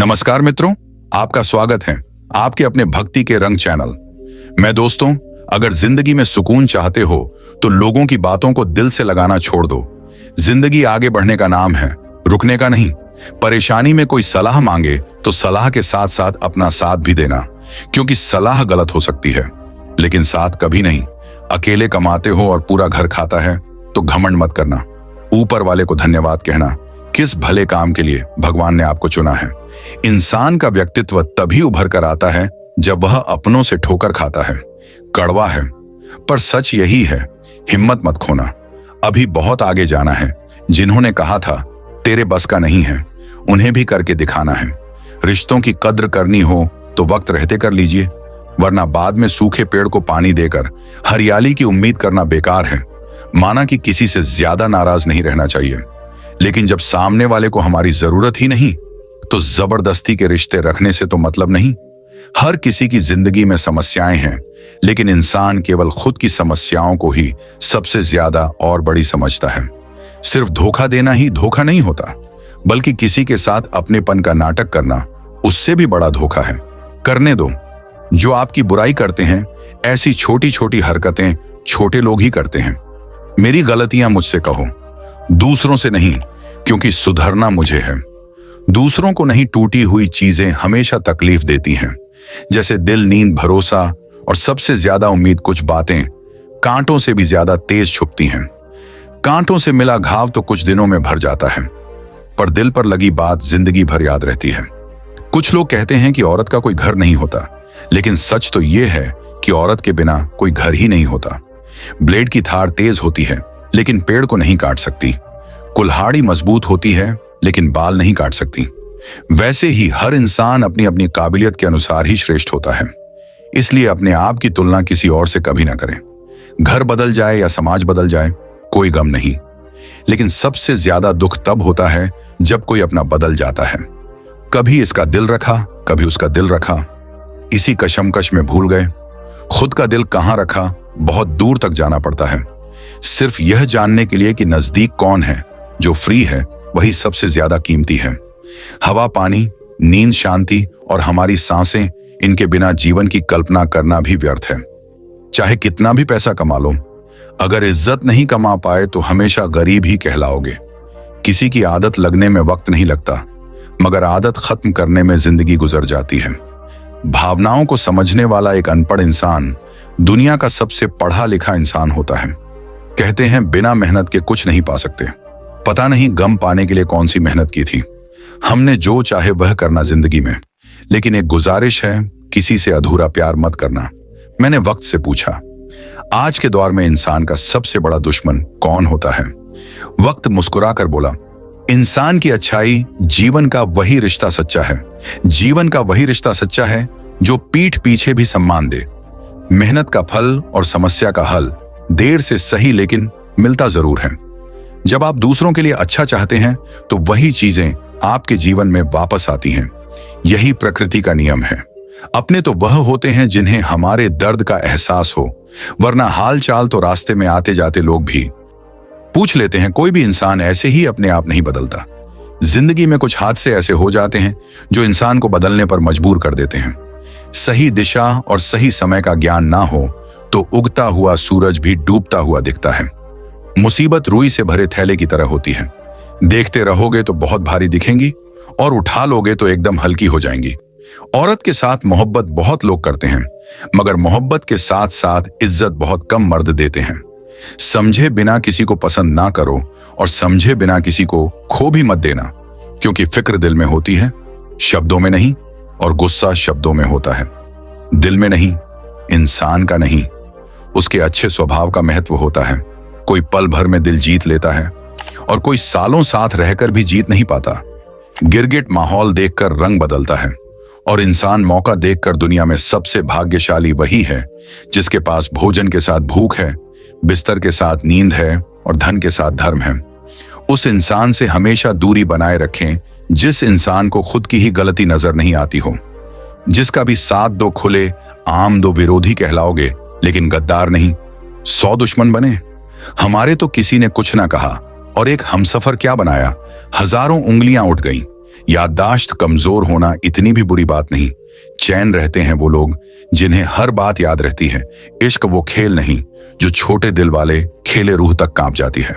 नमस्कार मित्रों, आपका स्वागत है आपके अपने भक्ति के रंग चैनल में। दोस्तों, अगर जिंदगी में सुकून चाहते हो तो लोगों की बातों को दिल से लगाना छोड़ दो। जिंदगी आगे बढ़ने का नाम है, रुकने का नहीं। परेशानी में कोई सलाह मांगे तो सलाह के साथ साथ अपना साथ भी देना, क्योंकि सलाह गलत हो सकती है लेकिन साथ कभी नहीं। अकेले कमाते हो और पूरा घर खाता है तो घमंड मत करना। ऊपर वाले को धन्यवाद कहना। किस भले काम के लिए भगवान ने आपको चुना है। इंसान का व्यक्तित्व तभी उभर कर आता है जब वह अपनों से ठोकर खाता है। कड़वा है पर सच यही है, हिम्मत मत खोना। अभी बहुत आगे जाना है। जिन्होंने कहा था तेरे बस का नहीं है, उन्हें भी करके दिखाना है। रिश्तों की कद्र करनी हो तो वक्त रहते कर लीजिए, वरना बाद में सूखे पेड़ को पानी देकर हरियाली की उम्मीद करना बेकार है। माना कि किसी से ज्यादा नाराज नहीं रहना चाहिए, लेकिन जब सामने वाले को हमारी जरूरत ही नहीं तो जबरदस्ती के रिश्ते रखने से तो मतलब नहीं। हर किसी की जिंदगी में समस्याएं हैं, लेकिन इंसान केवल खुद की समस्याओं को ही सबसे ज्यादा और बड़ी समझता है। सिर्फ धोखा देना ही धोखा नहीं होता, बल्कि किसी के साथ अपनेपन का नाटक करना उससे भी बड़ा धोखा है। करने दो। जो आपकी बुराई करते हैं, ऐसी छोटी छोटी हरकतें छोटे लोग ही करते हैं। मेरी गलतियां मुझसे कहो, दूसरों से नहीं, क्योंकि सुधरना मुझे है। दूसरों को नहीं, टूटी हुई चीजें हमेशा तकलीफ देती हैं। जैसे दिल, नींद, भरोसा और सबसे ज्यादा उम्मीद, कुछ बातें कांटों से भी ज्यादा तेज छुपती हैं। कांटों से मिला घाव तो कुछ दिनों में भर जाता है, पर दिल पर लगी बात जिंदगी भर याद रहती है। कुछ लोग कहते हैं कि औरत का कोई घर नहीं होता, लेकिन सच तो यह है कि औरत के बिना कोई घर ही नहीं होता। ब्लेड की धार तेज होती है लेकिन पेड़ को नहीं काट सकती। कुल्हाड़ी मजबूत होती है लेकिन बाल नहीं काट सकती। वैसे ही हर इंसान अपनी अपनी काबिलियत के अनुसार ही श्रेष्ठ होता है। इसलिए अपने आप की तुलना किसी और से कभी ना करें। घर बदल जाए या समाज बदल जाए, कोई गम नहीं, लेकिन सबसे ज्यादा दुख तब होता है जब कोई अपना बदल जाता है। कभी इसका दिल रखा, कभी उसका दिल रखा, इसी कशमकश में भूल गए खुद का दिल कहां रखा। बहुत दूर तक जाना पड़ता है सिर्फ यह जानने के लिए कि नजदीक कौन है। जो फ्री है वही सबसे ज्यादा कीमती है। हवा, पानी, नींद, शांति और हमारी सांसें, इनके बिना जीवन की कल्पना करना भी व्यर्थ है। चाहे कितना भी पैसा कमा लो, अगर इज्जत नहीं कमा पाए तो हमेशा गरीब ही कहलाओगे। किसी की आदत लगने में वक्त नहीं लगता, मगर आदत खत्म करने में जिंदगी गुजर जाती है। भावनाओं को समझने वाला एक अनपढ़ इंसान दुनिया का सबसे पढ़ा लिखा इंसान होता है। कहते हैं बिना मेहनत के कुछ नहीं पा सकते। पता नहीं गम पाने के लिए कौन सी मेहनत की थी। हमने जो चाहे वह करना जिंदगी में, लेकिन एक गुजारिश है, किसी से अधूरा प्यार मत करना। मैंने वक्त से पूछा, आज के दौर में इंसान का सबसे बड़ा दुश्मन कौन होता है? वक्त मुस्कुरा कर बोला, इंसान की अच्छाई जीवन का वही रिश्ता सच्चा है। जीवन का वही रिश्ता सच्चा है जो पीठ पीछे भी सम्मान दे। मेहनत का फल और समस्या का हल देर से सही, लेकिन मिलता जरूर है। जब आप दूसरों के लिए अच्छा चाहते हैं तो वही चीजें आपके जीवन में वापस आती हैं। यही प्रकृति का नियम है। अपने तो वह होते हैं जिन्हें हमारे दर्द का एहसास हो, वरना हाल चाल तो रास्ते में आते जाते लोग भी पूछ लेते हैं। कोई भी इंसान ऐसे ही अपने आप नहीं बदलता। जिंदगी में कुछ हादसे ऐसे हो जाते हैं जो इंसान को बदलने पर मजबूर कर देते हैं। सही दिशा और सही समय का ज्ञान ना हो तो उगता हुआ सूरज भी डूबता हुआ दिखता है। मुसीबत रुई से भरे थैले की तरह होती है। देखते रहोगे तो बहुत भारी दिखेंगी और उठा लोगे तो एकदम हल्की हो जाएंगी। औरत के साथ मोहब्बत बहुत लोग करते हैं, मगर मोहब्बत के साथ साथ इज्जत बहुत कम मर्द देते हैं। समझे बिना किसी को पसंद ना करो और समझे बिना किसी को खो भी मत देना, क्योंकि फिक्र दिल में होती है, शब्दों में नहीं, और गुस्सा शब्दों में होता है, दिल में नहीं। इंसान का नहीं, उसके अच्छे स्वभाव का महत्व होता है। कोई पल भर में दिल जीत लेता है और कोई सालों साथ रहकर भी जीत नहीं पाता। गिरगिट माहौल देखकर रंग बदलता है, और इंसान मौका देखकर दुनिया में सबसे भाग्यशाली वही है जिसके पास भोजन के साथ भूख है, बिस्तर के साथ नींद है और धन के साथ धर्म है। उस इंसान से हमेशा दूरी बनाए रखें जिस इंसान को खुद की ही गलती नजर नहीं आती हो। जिसका भी साथ दो खुले आम, दो विरोधी कहलाओगे, लेकिन गद्दार नहीं। 100 दुश्मन बने, हमारे तो किसी ने कुछ ना कहा और एक हमसफर क्या बनाया। हजारों उंगलियां उठ गईं। याददाश्त कमजोर होना इतनी भी बुरी बात नहीं। चैन रहते हैं वो लोग जिन्हें हर बात याद रहती है। इश्क वो खेल नहीं जो छोटे दिल वाले खेले रूह तक कांप जाती है।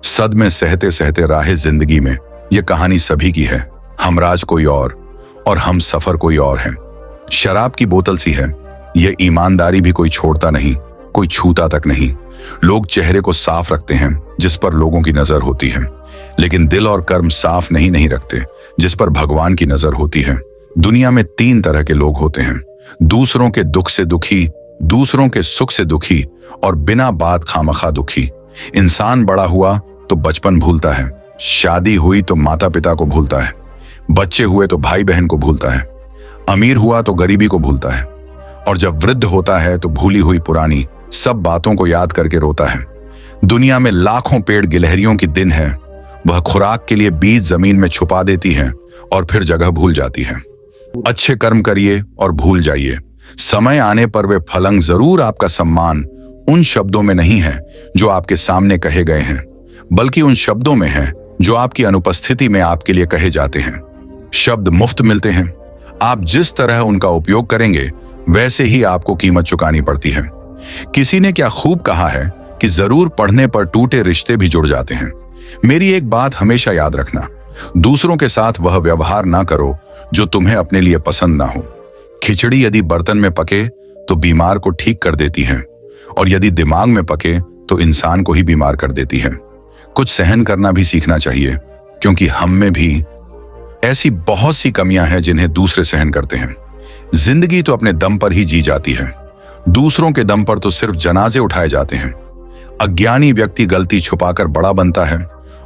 सदमे सहते सहते राह जिंदगी में ये कहानी सभी की है। हमराज कोई और हम सफर कोई और है। शराब की बोतल सी है, ये ईमानदारी भी कोई छोड़ता नहीं, कोई छूता तक नहीं। लोग चेहरे को साफ रखते हैं जिस पर लोगों की नजर होती है, लेकिन दिल और कर्म साफ नहीं रखते जिस पर भगवान की नजर होती है। दुनिया में 3 तरह के लोग होते हैं, दूसरों के दुख से दुखी, दूसरों के सुख से दुखी और बिना बात खामखा दुखी। इंसान बड़ा हुआ तो बचपन भूलता है, शादी हुई तो माता पिता को भूलता है, बच्चे हुए तो भाई बहन को भूलता है, अमीर हुआ तो गरीबी को भूलता है, और जब वृद्ध होता है तो भूली हुई पुरानी सब बातों को याद करके रोता है। दुनिया में लाखों पेड़ गिलहरियों की दिन है, वह खुराक के लिए बीज जमीन में छुपा देती है और फिर जगह भूल जाती है। अच्छे कर्म करिए और भूल जाइए, समय आने पर वे फलंग जरूर आपका सम्मान उन शब्दों में नहीं है जो आपके सामने कहे गए हैं, बल्कि उन शब्दों में है जो आपकी अनुपस्थिति में आपके लिए कहे जाते हैं। शब्द मुफ्त मिलते हैं, आप जिस तरह उनका उपयोग करेंगे वैसे ही आपको कीमत चुकानी पड़ती है। किसी ने क्या खूब कहा है कि जरूर पढ़ने पर टूटे रिश्ते भी जुड़ जाते हैं। मेरी एक बात हमेशा याद रखना, दूसरों के साथ वह व्यवहार ना करो जो तुम्हें अपने लिए पसंद ना हो। खिचड़ी यदि बर्तन में पके तो बीमार को ठीक कर देती है, और यदि दिमाग में पके तो इंसान को ही बीमार कर देती है। कुछ सहन करना भी सीखना चाहिए, क्योंकि हम में भी ऐसी बहुत सी कमियां हैं जिन्हें दूसरे सहन करते हैं। जिंदगी तो अपने दम पर ही जी जाती है, दूसरों के दम पर तो सिर्फ जनाजे उठाए जाते हैं। अज्ञानी व्यक्ति गलती छुपाकर बड़ा बनता है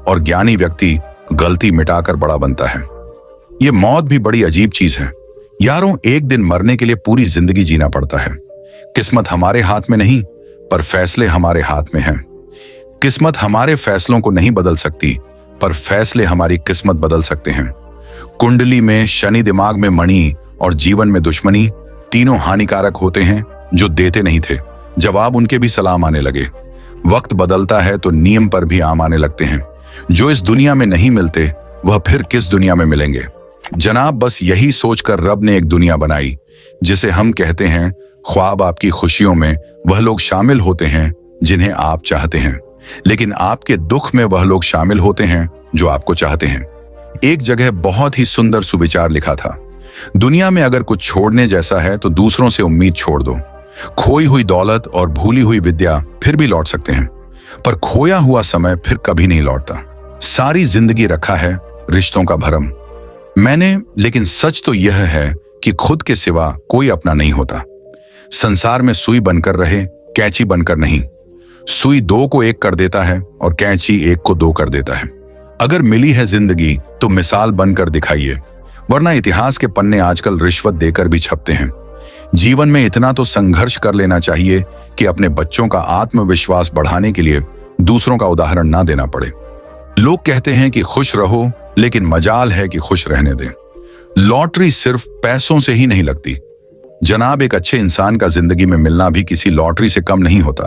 और ज्ञानी व्यक्ति गलती मिटाकर बड़ा बनता है। ये मौत भी बड़ी अजीब चीज है यारों, एक दिन मरने के लिए पूरी जिंदगी जीना पड़ता है। किस्मत हमारे हाथ में नहीं, पर फैसले हमारे हाथ में हैं। किस्मत हमारे फैसलों को नहीं बदल सकती, पर फैसले हमारी किस्मत बदल सकते हैं। कुंडली में शनि, दिमाग में मणि और जीवन में दुश्मनी, तीनों हानिकारक होते हैं जो देते नहीं थे, जवाब उनके भी सलाम आने लगे। वक्त बदलता है तो नियम पर भी आम आने लगते हैं। जो इस दुनिया में नहीं मिलते वह फिर किस दुनिया में मिलेंगे। जनाब, बस यही सोचकर रब ने एक दुनिया बनाई जिसे हम कहते हैं ख्वाब। आपकी खुशियों में वह लोग शामिल होते हैं जिन्हें आप चाहते हैं, लेकिन आपके दुख में वह लोग शामिल होते हैं जो आपको चाहते हैं। एक जगह बहुत ही सुंदर सुविचार लिखा था, दुनिया में अगर कुछ छोड़ने जैसा है तो दूसरों से उम्मीद छोड़ दो। खोई हुई दौलत और भूली हुई विद्या फिर भी लौट सकते हैं, पर खोया हुआ समय फिर कभी नहीं लौटता। सारी जिंदगी रखा है रिश्तों का भरम मैंने, लेकिन सच तो यह है कि खुद के सिवा कोई अपना नहीं होता। संसार में सुई बनकर रहे, कैंची बनकर नहीं। सुई 2 को 1 कर देता है और कैंची 1 को 2 कर देता है। अगर मिली है जिंदगी तो मिसाल बनकर दिखाइए, वरना इतिहास के पन्ने आजकल रिश्वत देकर भी छपते हैं। जीवन में इतना तो संघर्ष कर लेना चाहिए कि अपने बच्चों का आत्मविश्वास बढ़ाने के लिए दूसरों का उदाहरण ना देना पड़े। लोग कहते हैं कि खुश रहो, लेकिन मजाल है कि खुश रहने दें। लॉटरी सिर्फ पैसों से ही नहीं लगती जनाब, एक अच्छे इंसान का जिंदगी में मिलना भी किसी लॉटरी से कम नहीं होता।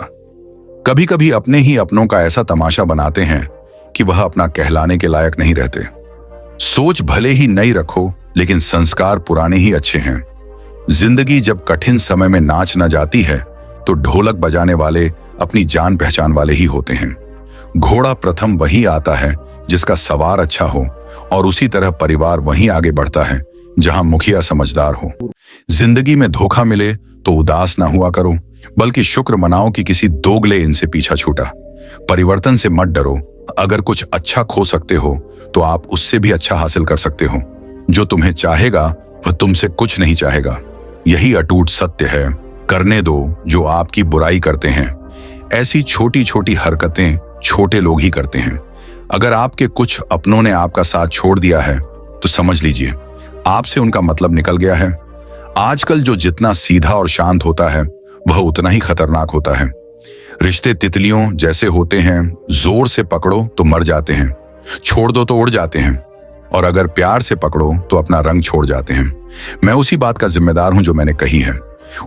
कभी कभी अपने ही अपनों का ऐसा तमाशा बनाते हैं कि वह अपना कहलाने के लायक नहीं रहते। सोच भले ही नई रखो, लेकिन संस्कार पुराने ही अच्छे हैं। जिंदगी जब कठिन समय में नाच न जाती है तो ढोलक बजाने वाले अपनी जान पहचान वाले ही होते हैं। घोड़ा प्रथम वही आता है जिसका सवार अच्छा हो, और उसी तरह परिवार वहीं आगे बढ़ता है जहां मुखिया समझदार हो। जिंदगी में धोखा मिले तो उदास ना हुआ करो, बल्कि शुक्र मनाओ कि किसी दोगले इनसे पीछा छूटा। परिवर्तन से मत डरो, अगर कुछ अच्छा खो सकते हो तो आप उससे भी अच्छा हासिल कर सकते हो। जो तुम्हें चाहेगा वह तुमसे कुछ नहीं चाहेगा, यही अटूट सत्य है। करने दो जो आपकी बुराई करते हैं। ऐसी छोटी छोटी हरकतें छोटे लोग ही करते हैं। अगर आपके कुछ अपनों ने आपका साथ छोड़ दिया है तो समझ लीजिए आपसे उनका मतलब निकल गया है। आजकल जो जितना सीधा और शांत होता है वह उतना ही खतरनाक होता है। रिश्ते तितलियों जैसे होते हैं, जोर से पकड़ो तो मर जाते हैं, छोड़ दो तो उड़ जाते हैं, और अगर प्यार से पकड़ो तो अपना रंग छोड़ जाते हैं। मैं उसी बात का जिम्मेदार हूं जो मैंने कही है,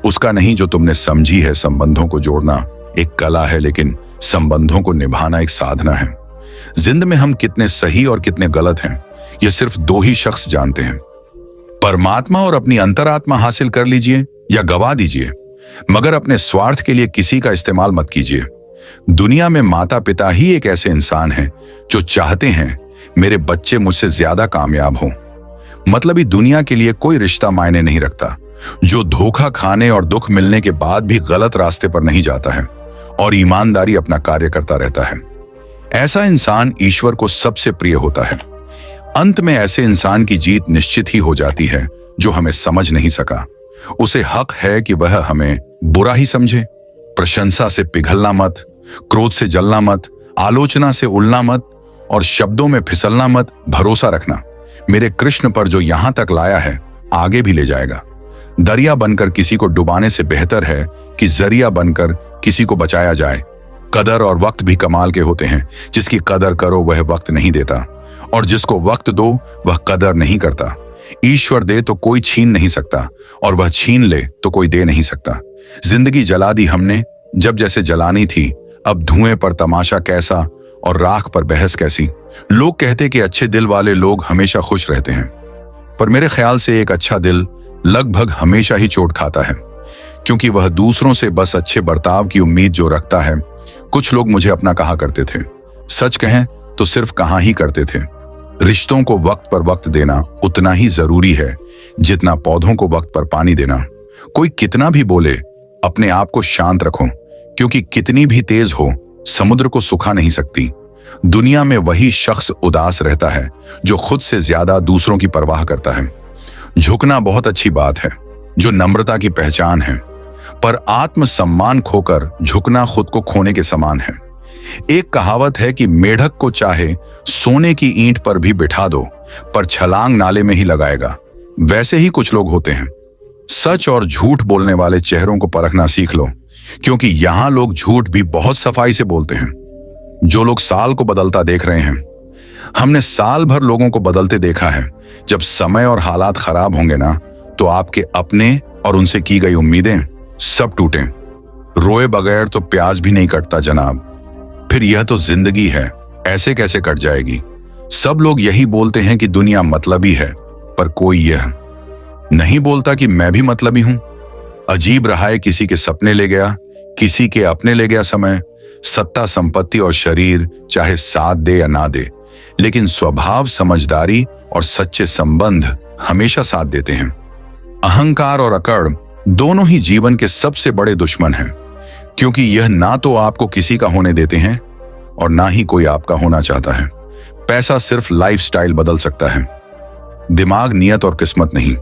उसका नहीं जो तुमने समझी है। संबंधों को जोड़ना एक कला है, लेकिन संबंधों को निभाना एक साधना है। जिंदगी में हम कितने सही और कितने गलत हैं यह सिर्फ दो ही शख्स जानते हैं। परमात्मा और अपनी अंतरात्मा हासिल कर लीजिए या गवा दीजिए, मगर अपने स्वार्थ के लिए किसी का इस्तेमाल मत कीजिए। दुनिया में माता पिता ही एक ऐसे इंसान हैं जो चाहते हैं मेरे बच्चे मुझसे ज्यादा कामयाब हों। मतलबी दुनिया के लिए कोई रिश्ता मायने नहीं रखता जो धोखा खाने और दुख मिलने के बाद भी गलत रास्ते पर नहीं जाता है और ईमानदारी अपना कार्य करता रहता है। ऐसा इंसान ईश्वर को सबसे प्रिय होता है। अंत में ऐसे इंसान की जीत निश्चित ही हो जाती है जो हमें समझ नहीं सका। उसे हक है कि वह हमें बुरा ही समझे। प्रशंसा से पिघलना मत, क्रोध से जलना मत, आलोचना से उलना मत और शब्दों में फिसलना मत। भरोसा रखना मेरे कृष्ण पर जो यहां तक लाया है आगे भी ले जाएगा। दरिया बनकर किसी को डुबाने से बेहतर है कि जरिया बनकर किसी को बचाया जाए। कदर और वक्त भी कमाल के होते हैं। जिसकी कदर करो वह वक्त नहीं देता और जिसको वक्त दो वह कदर नहीं करता। ईश्वर दे तो कोई छीन नहीं सकता और वह छीन ले तो कोई दे नहीं सकता। जिंदगी जला दी हमने जब जैसे जलानी थी, अब धुएं पर तमाशा कैसा और राख पर बहस कैसी। लोग कहते कि अच्छे दिल वाले लोग हमेशा खुश रहते हैं, पर मेरे ख्याल से एक अच्छा दिल लगभग हमेशा ही चोट खाता है, क्योंकि वह दूसरों से बस अच्छे बर्ताव की उम्मीद जो रखता है। कुछ लोग मुझे अपना कहा करते थे, सच कहें तो सिर्फ कहा ही करते थे। रिश्तों को वक्त पर वक्त देना उतना ही जरूरी है जितना पौधों को वक्त पर पानी देना। कोई कितना भी बोले, अपने आप को शांत रखो, क्योंकि कितनी भी तेज हो समुद्र को सुखा नहीं सकती। दुनिया में वही शख्स उदास रहता है जो खुद से ज्यादा दूसरों की परवाह करता है। झुकना बहुत अच्छी बात है जो नम्रता की पहचान है, पर आत्मसम्मान खोकर झुकना खुद को खोने के समान है। एक कहावत है कि मेढक को चाहे सोने की ईंट पर भी बिठा दो पर छलांग नाले में ही लगाएगा। वैसे ही कुछ लोग होते हैं। सच और झूठ बोलने वाले चेहरों को परखना सीख लो, क्योंकि यहां लोग झूठ भी बहुत सफाई से बोलते हैं। जो लोग साल को बदलता देख रहे हैं, हमने साल भर लोगों को बदलते देखा है। जब समय और हालात खराब होंगे ना, तो आपके अपने और उनसे की गई उम्मीदें सब टूटें। रोए बगैर तो प्याज भी नहीं कटता जनाब। फिर यह तो जिंदगी है, ऐसे कैसे कट जाएगी। सब लोग यही बोलते हैं कि दुनिया मतलबी है, पर कोई यह नहीं बोलता कि मैं भी मतलबी हूं। अजीब रहा है, किसी के सपने ले गया, किसी के अपने ले गया समय। सत्ता, संपत्ति और शरीर चाहे साथ दे या ना दे, लेकिन स्वभाव, समझदारी और सच्चे संबंध हमेशा साथ देते हैं। अहंकार और अकड़ दोनों ही जीवन के सबसे बड़े दुश्मन हैं, क्योंकि यह ना तो आपको किसी का होने देते हैं और ना ही कोई आपका होना चाहता है। पैसा सिर्फ लाइफस्टाइल बदल सकता है, दिमाग, नियत और किस्मत नहीं।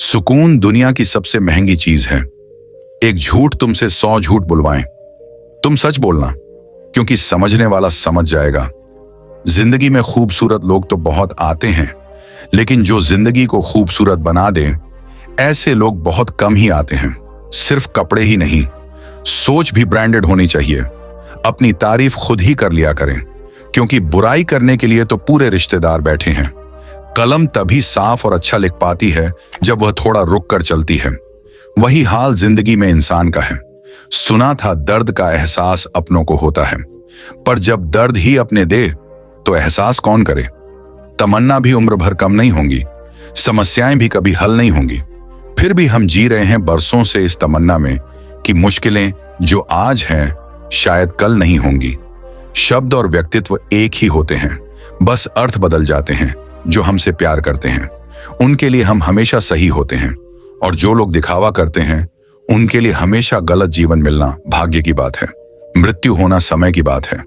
सुकून दुनिया की सबसे महंगी चीज है। एक झूठ तुमसे 100 झूठ बुलवाएं, तुम सच बोलना, क्योंकि समझने वाला समझ जाएगा। जिंदगी में खूबसूरत लोग तो बहुत आते हैं, लेकिन जो जिंदगी को खूबसूरत बना दें, ऐसे लोग बहुत कम ही आते हैं। सिर्फ कपड़े ही नहीं, सोच भी ब्रांडेड होनी चाहिए। अपनी तारीफ खुद ही कर लिया करें, क्योंकि बुराई करने के लिए तो पूरे रिश्तेदार बैठे हैं। कलम तभी साफ और अच्छा लिख पाती है जब वह थोड़ा रुक कर चलती है। वही हाल जिंदगी में इंसान का है। सुना था दर्द का एहसास अपनों को होता है, पर जब दर्द ही अपने दे तो एहसास कौन करे। तमन्ना भी उम्र भर कम नहीं होंगी, समस्याएं भी कभी हल नहीं होंगी। फिर भी हम जी रहे हैं बरसों से इस तमन्ना में कि मुश्किलें जो आज हैं शायद कल नहीं होंगी। शब्द और व्यक्तित्व एक ही होते हैं, बस अर्थ बदल जाते हैं। जो हमसे प्यार करते हैं उनके लिए हम हमेशा सही होते हैं, और जो लोग दिखावा करते हैं उनके लिए हमेशा गलत जीवन मिलना भाग्य की बात है। मृत्यु होना समय की बात है,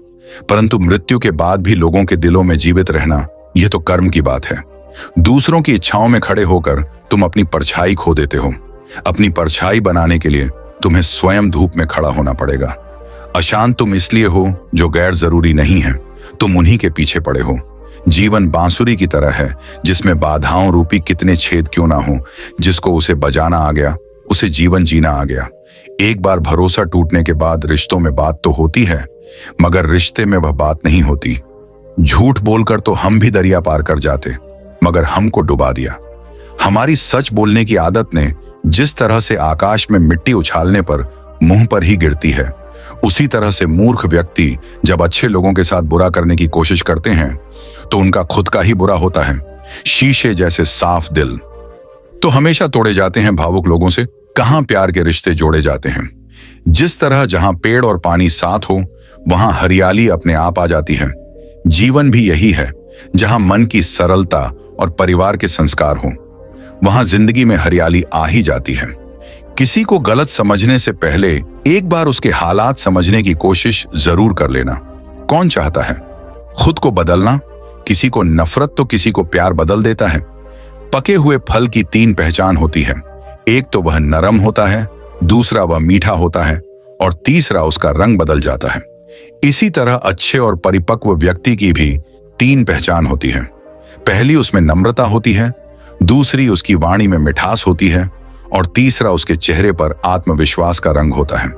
परंतु मृत्यु के बाद भी लोगों के दिलों में जीवित रहना यह तो कर्म की बात है। दूसरों की इच्छाओं में खड़े होकर तुम अपनी परछाई खो देते हो। अपनी परछाई बनाने के लिए तुम्हें स्वयं धूप में खड़ा होना पड़ेगा। अशांत तुम इसलिए हो जो गैर जरूरी नहीं है, तुम उन्हीं के पीछे पड़े हो। जीवन बांसुरी की तरह है जिसमें बाधाओं रूपी कितने छेद क्यों ना हो। जिसको उसे बजाना आ गया उसे जीवन जीना आ गया। एक बार भरोसा टूटने के बाद रिश्तों में बात तो होती है, मगर रिश्ते में वह बात नहीं होती। झूठ बोलकर तो हम भी दरिया पार कर जाते, मगर हमको डुबा दिया। हमारी सच बोलने की आदत ने जिस तरह से आकाश में मिट्टी उछालने पर मुंह पर ही गिरती है, उसी तरह से मूर्ख व्यक्ति जब अच्छे लोगों के साथ बुरा करने की कोशिश करते हैं तो उनका खुद का ही बुरा होता है। शीशे जैसे साफ दिल तो हमेशा तोड़े जाते हैं भावुक लोगों से। कहां प्यार के रिश्ते जोड़े जाते हैं। जिस तरह जहां पेड़ और पानी साथ हो, वहां हरियाली अपने आप आ जाती है। जीवन भी यही है, जहां मन की सरलता और परिवार के संस्कार हो, वहां जिंदगी में हरियाली आ ही जाती है। किसी को गलत समझने से पहले एक बार उसके हालात समझने की कोशिश जरूर कर लेना। कौन चाहता है खुद को बदलना? किसी को नफरत तो किसी को प्यार बदल देता है। पके हुए फल की 3 पहचान होती है। एक तो वह नरम होता है, दूसरा वह मीठा होता है और तीसरा उसका रंग बदल जाता है। इसी तरह अच्छे और परिपक्व व्यक्ति की भी 3 पहचान होती है। पहली उसमें नम्रता होती है, दूसरी उसकी वाणी में मिठास होती है और तीसरा उसके चेहरे पर आत्मविश्वास का रंग होता है।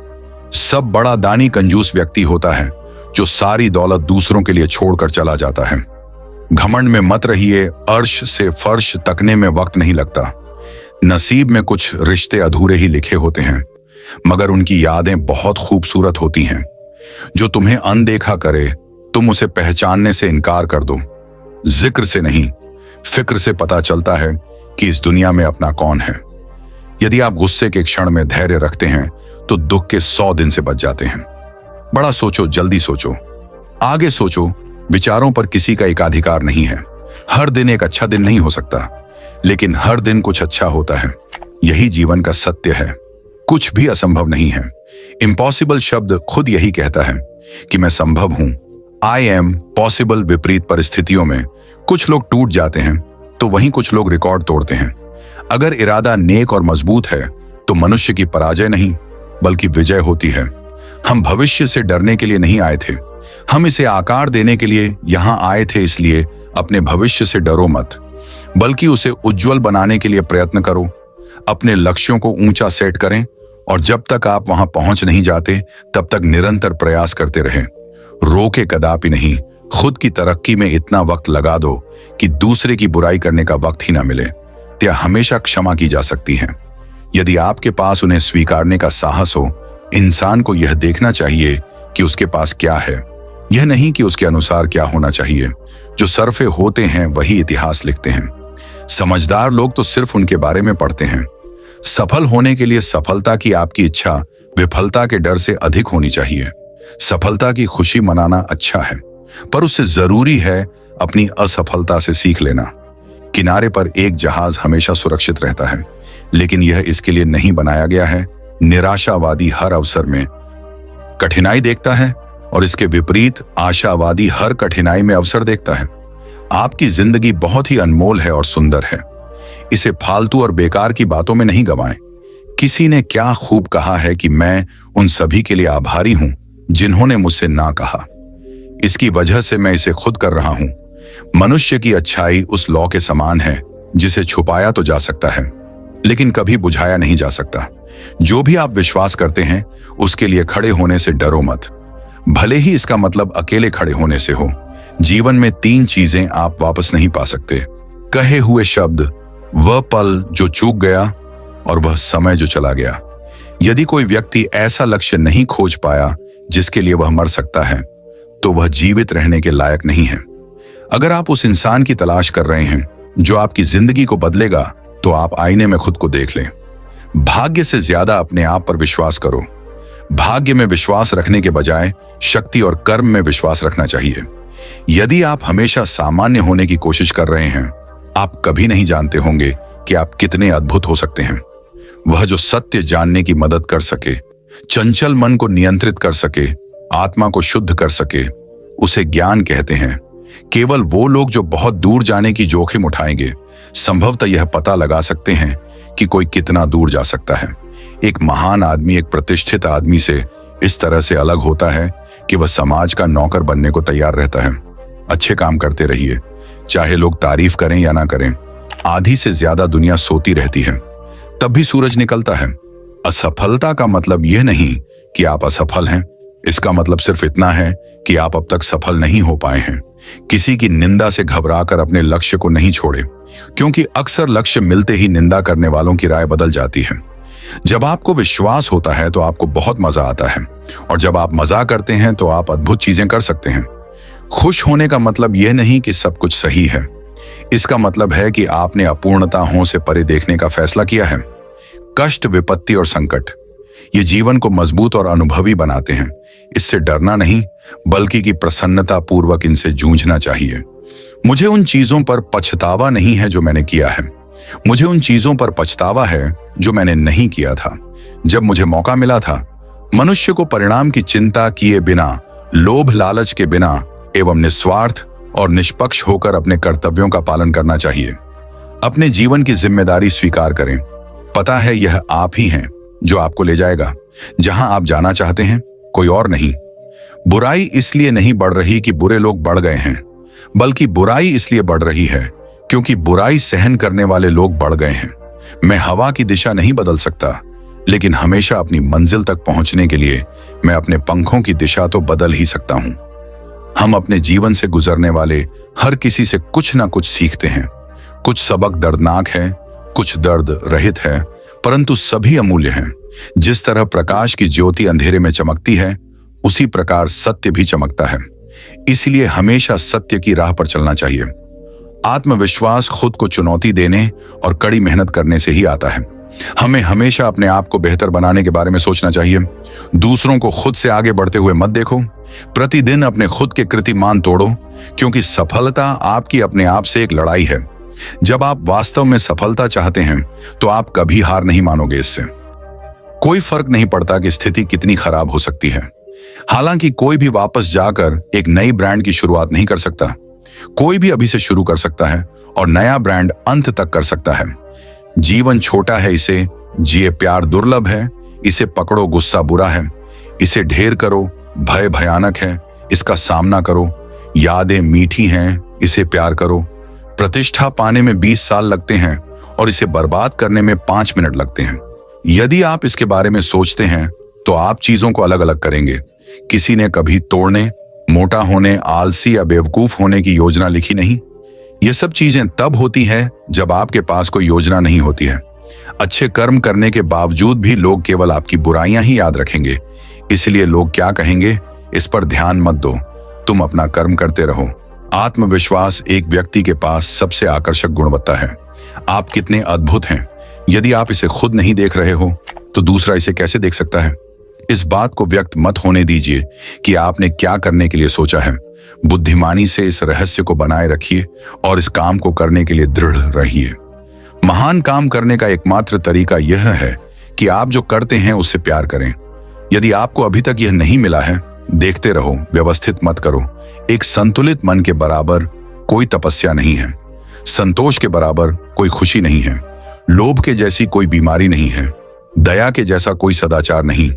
सब बड़ा दानी कंजूस व्यक्ति होता है जो सारी दौलत दूसरों के लिए छोड़कर चला जाता है। घमंड में मत रहिए, अर्श से फर्श तकने में वक्त नहीं लगता। नसीब में कुछ रिश्ते अधूरे ही लिखे होते हैं, मगर उनकी यादें बहुत खूबसूरत होती हैं। जो तुम्हें अनदेखा करे, तुम उसे पहचानने से इनकार कर दो। जिक्र से नहीं, फिक्र से पता चलता है कि इस दुनिया में अपना कौन है। यदि आप गुस्से के क्षण में धैर्य रखते हैं तो दुख के 100 दिन से बच जाते हैं। बड़ा सोचो, जल्दी सोचो, आगे सोचो। विचारों पर किसी का एकाधिकार नहीं है। हर दिन एक अच्छा दिन नहीं हो सकता, लेकिन हर दिन कुछ अच्छा होता है। यही जीवन का सत्य है। कुछ भी असंभव नहीं है। इम्पॉसिबल शब्द खुद यही कहता है कि मैं संभव हूं। I am possible. विपरीत परिस्थितियों में कुछ लोग टूट जाते हैं तो वहीं कुछ लोग रिकॉर्ड तोड़ते हैं। अगर इरादा नेक और मजबूत है तो मनुष्य की पराजय नहीं बल्कि विजय होती है। हम भविष्य से डरने के लिए नहीं आए थे, हम इसे आकार देने के लिए यहां आए थे। इसलिए अपने भविष्य से डरो मत, बल्कि उसे उज्जवल बनाने के लिए प्रयत्न करो। अपने लक्ष्यों को ऊंचा सेट करें और जब तक आप वहां पहुंच नहीं जाते तब तक निरंतर प्रयास करते रहें। रोके कदापि नहीं। खुद की तरक्की में इतना वक्त लगा दो कि दूसरे की बुराई करने का वक्त ही ना मिले। त्या हमेशा क्षमा की जा सकती है यदि आपके पास उन्हें स्वीकारने का साहस हो। इंसान को यह देखना चाहिए कि उसके पास क्या है, यह नहीं कि उसके अनुसार क्या होना चाहिए। जो सरफे होते हैं वही इतिहास लिखते हैं। समझदार लोग तो सिर्फ उनके बारे में पढ़ते हैं। सफल होने के लिए सफलता की आपकी इच्छा विफलता के डर से अधिक होनी चाहिए। सफलता की खुशी मनाना अच्छा है, पर उससे जरूरी है अपनी असफलता से सीख लेना। किनारे पर एक जहाज हमेशा सुरक्षित रहता है, लेकिन यह इसके लिए नहीं बनाया गया है। निराशावादी हर अवसर में कठिनाई देखता है और इसके विपरीत आशावादी हर कठिनाई में अवसर देखता है। आपकी जिंदगी बहुत ही अनमोल है और सुंदर है। इसे फालतू और बेकार की बातों में नहीं गंवाएं। किसी ने क्या खूब कहा है कि मैं उन सभी के लिए आभारी हूं जिन्होंने मुझसे ना कहा। इसकी वजह से मैं इसे खुद कर रहा हूं। मनुष्य की अच्छाई उस लौ के समान है जिसे छुपाया तो जा सकता है, लेकिन कभी बुझाया नहीं जा सकता। जो भी आप विश्वास करते हैं उसके लिए खड़े होने से डरो मत, भले ही इसका मतलब अकेले खड़े होने से हो। जीवन में 3 चीजें आप वापस नहीं पा सकते: कहे हुए शब्द, वह पल जो चूक गया और वह समय जो चला गया। यदि कोई व्यक्ति ऐसा लक्ष्य नहीं खोज पाया जिसके लिए वह मर सकता है, तो वह जीवित रहने के लायक नहीं है। अगर आप उस इंसान की तलाश कर रहे हैं जो आपकी जिंदगी को बदलेगा, तो आप आईने में खुद को देख लें। भाग्य से ज्यादा अपने आप पर विश्वास करो। भाग्य में विश्वास रखने के बजाय शक्ति और कर्म में विश्वास रखना चाहिए। यदि आप हमेशा सामान्य होने की कोशिश कर रहे हैं, आप कभी नहीं जानते होंगे कि आप कितने अद्भुत हो सकते हैं। वह जो सत्य जानने की मदद कर सके, चंचल मन को नियंत्रित कर सके, आत्मा को शुद्ध कर सके, उसे ज्ञान कहते हैं। केवल वो लोग जो बहुत दूर जाने की जोखिम उठाएंगे संभवतः यह पता लगा सकते हैं कि कोई कितना दूर जा सकता है। एक महान आदमी एक प्रतिष्ठित आदमी से इस तरह से अलग होता है कि वह समाज का नौकर बनने को तैयार रहता है। अच्छे काम करते रहिए, चाहे लोग तारीफ करें या ना करें। आधी से ज्यादा दुनिया सोती रहती है, तब भी सूरज निकलता है। असफलता का मतलब यह नहीं कि आप असफल हैं, इसका मतलब सिर्फ इतना है कि आप अब तक सफल नहीं हो पाए हैं। किसी की निंदा से घबराकर अपने लक्ष्य को नहीं छोड़े, क्योंकि अक्सर लक्ष्य मिलते ही निंदा करने वालों की राय बदल जाती है। जब आपको विश्वास होता है तो आपको बहुत मजा आता है, और जब आप मजा करते हैं तो आप अद्भुत चीजें कर सकते हैं। खुश होने का मतलब यह नहीं कि सब कुछ सही है। इसका मतलब है कि आपने अपूर्णताओं से परे देखने का फैसला किया है। कष्ट, विपत्ति और संकट ये जीवन को मजबूत और अनुभवी बनाते हैं। इससे डरना नहीं, बल्कि कि प्रसन्नता पूर्वक इनसे जूझना चाहिए। मुझे उन चीजों पर पछतावा नहीं है जो मैंने किया है, मुझे उन चीजों पर पछतावा है जो मैंने नहीं किया था। जब मुझे मौका मिला था, मनुष्य को परिणाम की चिंता किए बिना, लोभ लालच के बिना एवं निस्वार्थ और निष्पक्ष होकर अपने कर्तव्यों का पालन करना चाहिए। अपने जीवन की जिम्मेदारी स्वीकार करें। पता है यह आप ही हैं जो आपको ले जाएगा जहां आप जाना चाहते हैं, कोई और नहीं। बुराई इसलिए नहीं बढ़ रही कि बुरे लोग बढ़ गए हैं, बल्कि बुराई इसलिए बढ़ रही है क्योंकि बुराई सहन करने वाले लोग बढ़ गए हैं। मैं हवा की दिशा नहीं बदल सकता, लेकिन हमेशा अपनी मंजिल तक पहुंचने के लिए मैं अपने पंखों की दिशा तो बदल ही सकता हूं। हम अपने जीवन से गुजरने वाले हर किसी से कुछ ना कुछ सीखते हैं। कुछ सबक दर्दनाक है, कुछ दर्द रहित है, परंतु सभी अमूल्य हैं। जिस तरह प्रकाश की ज्योति अंधेरे में चमकती है, उसी प्रकार सत्य भी चमकता है। इसलिए हमेशा सत्य की राह पर चलना चाहिए। आत्मविश्वास खुद को चुनौती देने और कड़ी मेहनत करने से ही आता है। हमें हमेशा अपने आप को बेहतर बनाने के बारे में सोचना चाहिए। दूसरों को खुद से आगे बढ़ते हुए मत देखो। प्रतिदिन अपने खुद के कीर्तिमान तोड़ो, क्योंकि सफलता आपकी अपने आप से एक लड़ाई है। जब आप वास्तव में सफलता चाहते हैं तो आप कभी हार नहीं मानोगे। इससे कोई फर्क नहीं पड़ता कि स्थिति कितनी खराब हो सकती है। हालांकि कोई भी वापस जाकर एक नई ब्रांड की शुरुआत नहीं कर सकता। कोई भी अभी से शुरू कर सकता है और नया ब्रांड अंत तक कर सकता है। जीवन छोटा है, इसे जिए। प्यार दुर्लभ है, इसे पकड़ो। गुस्सा बुरा है, इसे ढेर करो। भय भयानक है, इसका सामना करो। यादें मीठी हैं, इसे प्यार करो। प्रतिष्ठा पाने में 20 साल लगते हैं और इसे बर्बाद करने में 5 मिनट लगते हैं। यदि आप इसके बारे में सोचते हैं तो आप चीजों को अलग अलग करेंगे। किसी ने कभी तोड़ने, मोटा होने, आलसी या बेवकूफ होने की योजना लिखी नहीं। ये सब चीजें तब होती है जब आपके पास कोई योजना नहीं होती है। अच्छे कर्म करने के बावजूद भी लोग केवल आपकी बुराइयां ही याद रखेंगे। इसलिए लोग क्या कहेंगे, इस पर ध्यान मत दो। तुम अपना कर्म करते रहो। आत्मविश्वास एक व्यक्ति के पास सबसे आकर्षक गुणवत्ता है। आप कितने अद्भुत हैं। यदि आप इसे खुद नहीं देख रहे हो तो दूसरा इसे कैसे देख सकता है। इस बात को व्यक्त मत होने दीजिए कि आपने क्या करने के लिए सोचा है। बुद्धिमानी से इस रहस्य को बनाए रखिए और इस काम को करने के लिए दृढ़ रहिए। महान काम करने का एकमात्र तरीका यह है कि आप जो करते हैं उससे प्यार करें। यदि आपको अभी तक यह नहीं मिला है, देखते रहो, व्यवस्थित मत करो। एक संतुलित मन के बराबर कोई तपस्या नहीं है। संतोष के बराबर कोई खुशी नहीं है। लोभ के जैसी कोई बीमारी नहीं है। दया के जैसा कोई सदाचार नहीं।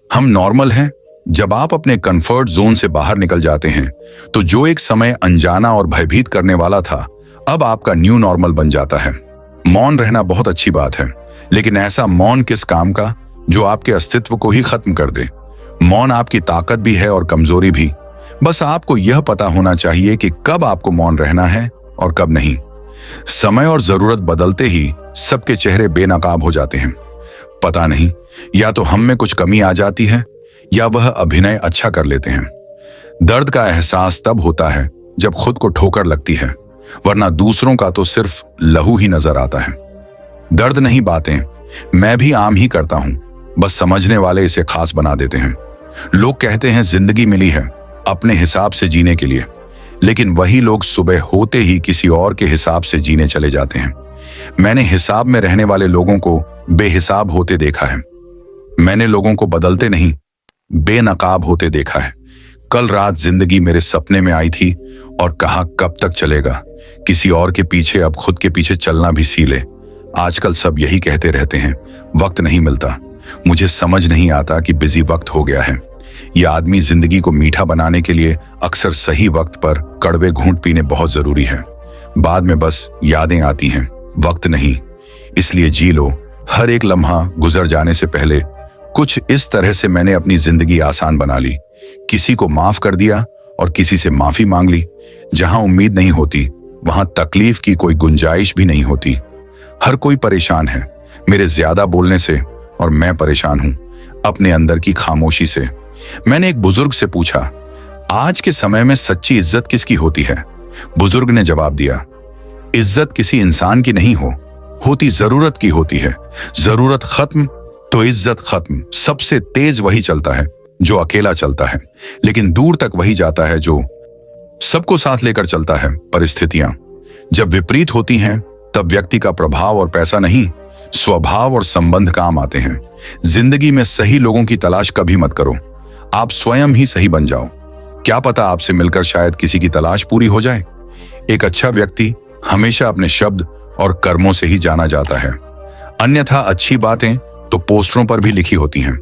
हम नॉर्मल हैं। जब आप अपने कंफर्ट जोन से बाहर निकल जाते हैं तो जो एक समय अनजाना और भयभीत करने वाला था, अब आपका न्यू नॉर्मल बन जाता है। मौन रहना बहुत अच्छी बात है, लेकिन ऐसा मौन किस काम का जो आपके अस्तित्व को ही खत्म कर दे। मौन आपकी ताकत भी है और कमजोरी भी। बस आपको यह पता होना चाहिए कि कब आपको मौन रहना है और कब नहीं। समय और जरूरत बदलते ही सबके चेहरे बेनकाब हो जाते हैं। पता नहीं, या तो हम में कुछ कमी आ जाती है या वह अभिनय अच्छा कर लेते हैं। दर्द का एहसास तब होता है जब खुद को ठोकर लगती है, वरना दूसरों का तो सिर्फ लहू ही नजर आता है। दर्द नहीं बातें मैं भी आम ही करता हूं, बस समझने वाले इसे खास बना देते हैं। लोग कहते हैं जिंदगी मिली है अपने हिसाब से जीने के लिए, लेकिन वही लोग सुबह होते ही किसी और के हिसाब से जीने चले जाते हैं। मैंने हिसाब में रहने वाले लोगों को बेहिसाब होते देखा है। मैंने लोगों को बदलते नहीं, बेनकाब होते देखा है। कल रात जिंदगी मेरे सपने में आई थी और कहा कब तक चलेगा, किसी और के पीछे अब खुद के पीछे चलना भी सी ले। आजकल सब यही कहते रहते हैं, वक्त नहीं मिलता। मुझे समझ नहीं आता कि बिजी वक्त हो गया है। यह आदमी जिंदगी को मीठा बनाने के लिए अक्सर सही वक्त पर कड़वे घूंट पीने बहुत जरूरी है। बाद में बस यादें आती हैं, वक्त नहीं। इसलिए जी लो। हर एक लम्हा गुजर जाने से पहले कुछ इस तरह से मैंने अपनी जिंदगी आसान बना ली। किसी को माफ कर दिया और किसी से माफी मांग ली। जहां उम्मीद नहीं होती वहां तकलीफ की कोई गुंजाइश भी नहीं होती। हर कोई परेशान है मेरे ज्यादा बोलने से, और मैं परेशान हूं अपने अंदर की खामोशी से। मैंने एक बुजुर्ग से पूछा, आज के समय में सच्ची इज्जत किसकी होती है? बुजुर्ग ने जवाब दिया, इज्जत किसी इंसान की नहीं होती जरूरत की होती है। जरूरत खत्म तो इज्जत खत्म। सबसे तेज वही चलता है जो अकेला चलता है, लेकिन दूर तक वही जाता है जो सबको साथ लेकर चलता है। परिस्थितियां जब विपरीत होती हैं तब व्यक्ति का प्रभाव और पैसा नहीं, स्वभाव और संबंध काम आते हैं। जिंदगी में सही लोगों की तलाश कभी मत करो, आप स्वयं ही सही बन जाओ। क्या पता आपसे मिलकर शायद किसी की तलाश पूरी हो जाए। एक अच्छा व्यक्ति हमेशा अपने शब्द और कर्मों से ही जाना जाता है, अन्यथा अच्छी बातें तो पोस्टरों पर भी लिखी होती हैं।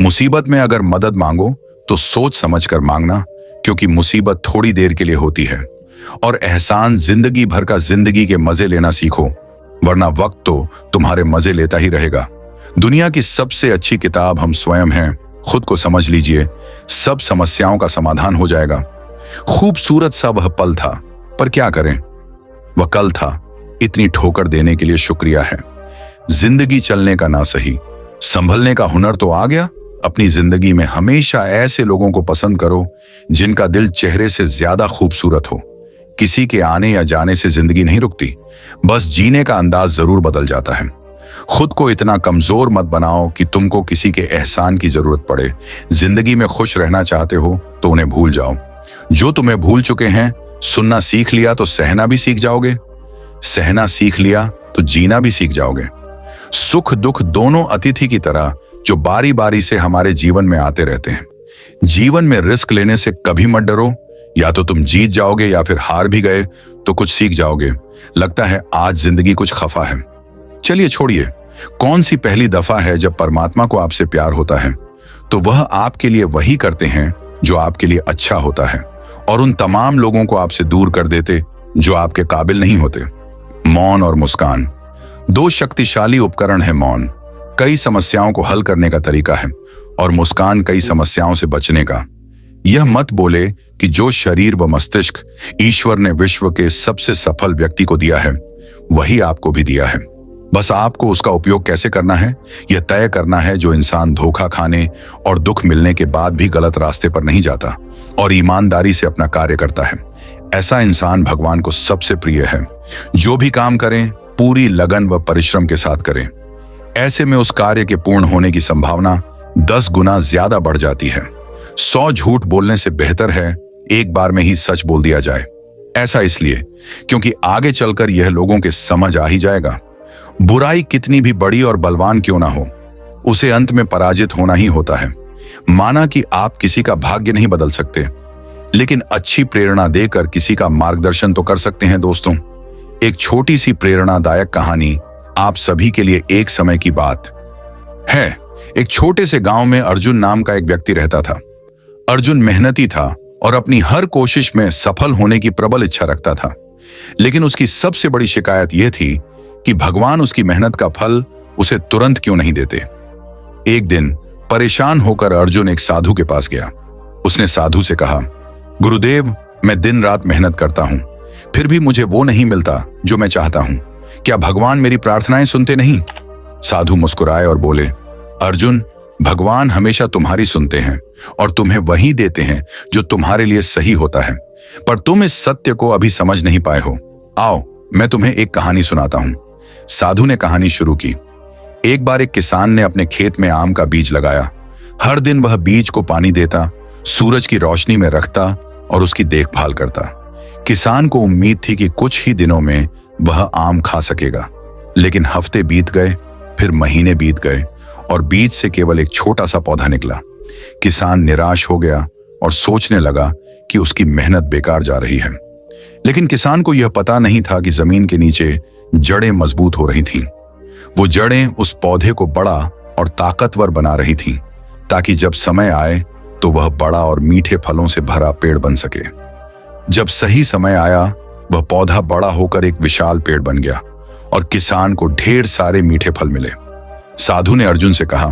मुसीबत में अगर मदद मांगो तो सोच समझकर मांगना, क्योंकि मुसीबत थोड़ी देर के लिए होती है और एहसान जिंदगी भर का। जिंदगी के मजे लेना सीखो, वरना वक्त तो तुम्हारे मजे लेता ही रहेगा। दुनिया की सबसे अच्छी किताब हम स्वयं हैं। खुद को समझ लीजिए, सब समस्याओं का समाधान हो जाएगा। खूबसूरत सा वह पल था, पर क्या करें, वह कल था। इतनी ठोकर देने के लिए शुक्रिया है। जिंदगी चलने का ना सही, संभलने का हुनर तो आ गया। अपनी जिंदगी में हमेशा ऐसे लोगों को पसंद करो जिनका दिल चेहरे से ज्यादा खूबसूरत हो। किसी के आने या जाने से जिंदगी नहीं रुकती, बस जीने का अंदाज जरूर बदल जाता है। खुद को इतना कमजोर मत बनाओ कि तुमको किसी के एहसान की जरूरत पड़े। जिंदगी में खुश रहना चाहते हो तो उन्हें भूल जाओ जो तुम्हें भूल चुके हैं। सुनना सीख लिया तो सहना भी सीख जाओगे, सहना सीख लिया तो जीना भी सीख जाओगे। सुख दुख दोनों अतिथि की तरह जो बारी बारी से हमारे जीवन में आते रहते हैं। जीवन में रिस्क लेने से कभी मत डरो, या तो तुम जीत जाओगे या फिर हार भी गए तो कुछ सीख जाओगे। लगता है आज जिंदगी कुछ खफा है, चलिए छोड़िए। कौन सी पहली दफा है जब परमात्मा को आपसे प्यार होता है तो वह आपके लिए वही करते हैं जो आपके लिए अच्छा होता है, और उन तमाम लोगों को आपसे दूर कर देते जो आपके काबिल नहीं होते। मौन और मुस्कान दो शक्तिशाली उपकरण है। मौन कई समस्याओं को हल करने का तरीका है और मुस्कान कई समस्याओं से बचने का। यह मत बोले कि जो शरीर व मस्तिष्क ईश्वर ने विश्व के सबसे सफल व्यक्ति को दिया है वही आपको भी दिया है। बस आपको उसका उपयोग कैसे करना है यह तय करना है। जो इंसान धोखा खाने और दुख मिलने के बाद भी गलत रास्ते पर नहीं जाता और ईमानदारी से अपना कार्य करता है, ऐसा इंसान भगवान को सबसे प्रिय है। जो भी काम करें पूरी लगन व परिश्रम के साथ करें, ऐसे में उस कार्य के पूर्ण होने की संभावना 10 गुना ज्यादा बढ़ जाती है। 100 झूठ बोलने से बेहतर है एक बार में ही सच बोल दिया जाए। ऐसा इसलिए क्योंकि आगे चलकर यह लोगों के समझ आ ही जाएगा। बुराई कितनी भी बड़ी और बलवान क्यों ना हो, उसे अंत में पराजित होना ही होता है। माना कि आप किसी का भाग्य नहीं बदल सकते, लेकिन अच्छी प्रेरणा देकर किसी का मार्गदर्शन तो कर सकते हैं। दोस्तों, एक छोटी सी प्रेरणादायक कहानी आप सभी के लिए। एक समय की बात है, एक छोटे से गांव में अर्जुन नाम का एक व्यक्ति रहता था। अर्जुन मेहनती था और अपनी हर कोशिश में सफल होने की प्रबल इच्छा रखता था, लेकिन उसकी सबसे बड़ी शिकायत यह थी कि भगवान उसकी मेहनत का फल उसे तुरंत क्यों नहीं देते। एक दिन परेशान होकर अर्जुन एक साधु के पास गया। उसने साधु से कहा, गुरुदेव, मैं दिन रात मेहनत करता हूं, फिर भी मुझे वो नहीं मिलता जो मैं चाहता हूं। क्या भगवान मेरी प्रार्थनाएं सुनते नहीं? साधु मुस्कुराए और बोले, अर्जुन, भगवान हमेशा तुम्हारी सुनते हैं और तुम्हें वही देते हैं जो तुम्हारे लिए सही होता है, पर तुम इस सत्य को अभी समझ नहीं पाए हो। आओ, मैं तुम्हें एक कहानी सुनाता हूं। साधु ने कहानी शुरू की। एक बार एक किसान ने अपने खेत में आम का बीज लगाया। हर दिन वह बीज को पानी देता, सूरज की रोशनी में रखता और उसकी देखभाल करता। किसान को उम्मीद थी कि कुछ ही दिनों में वह आम खा सकेगा, लेकिन हफ्ते बीत गए, फिर महीने बीत गए और बीज से केवल एक छोटा सा पौधा निकला। किसान निराश हो गया और सोचने लगा कि उसकी मेहनत बेकार जा रही है। लेकिन किसान को यह पता नहीं था कि जमीन के नीचे जड़ें मजबूत हो रही थीं। वो जड़ें उस पौधे को बड़ा और ताकतवर बना रही थीं, ताकि जब समय आए तो वह बड़ा और मीठे फलों से भरा पेड़ बन सके। जब सही समय आया, वह पौधा बड़ा होकर एक विशाल पेड़ बन गया और किसान को ढेर सारे मीठे फल मिले। साधु ने अर्जुन से कहा,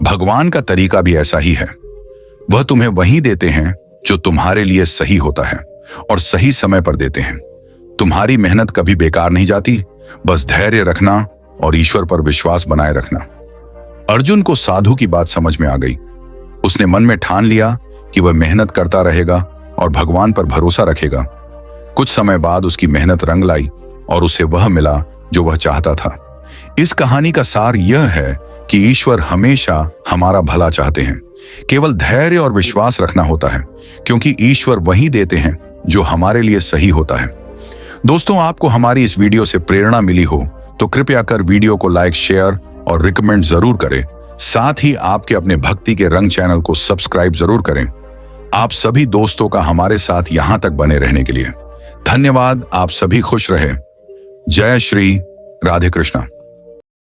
भगवान का तरीका भी ऐसा ही है। वह तुम्हें वही देते हैं जो तुम्हारे लिए सही होता है और सही समय पर देते हैं। तुम्हारी मेहनत कभी बेकार नहीं जाती, बस धैर्य रखना और ईश्वर पर विश्वास बनाए रखना। अर्जुन को साधु की बात समझ में आ गई। उसने मन में ठान लिया कि वह मेहनत करता रहेगा और भगवान पर भरोसा रखेगा, कुछ समय बाद उसकी मेहनत रंग लाई और उसे वह मिला जो वह चाहता था। इस कहानी का सार यह है कि ईश्वर हमेशा हमारा भला चाहते हैं। केवल धैर्य और विश्वास रखना होता है, क्योंकि ईश्वर वही देते हैं जो हमारे लिए सही होता है। दोस्तों, आपको हमारी इस वीडियो से प्रेरणा मिली हो तो कृपया कर वीडियो को लाइक, शेयर और रिकमेंड जरूर करें। साथ ही आपके अपने भक्ति के रंग चैनल को सब्सक्राइब जरूर करें। आप सभी दोस्तों का हमारे साथ यहां तक बने रहने के लिए धन्यवाद। आप सभी खुश रहे। जय श्री राधे कृष्णा।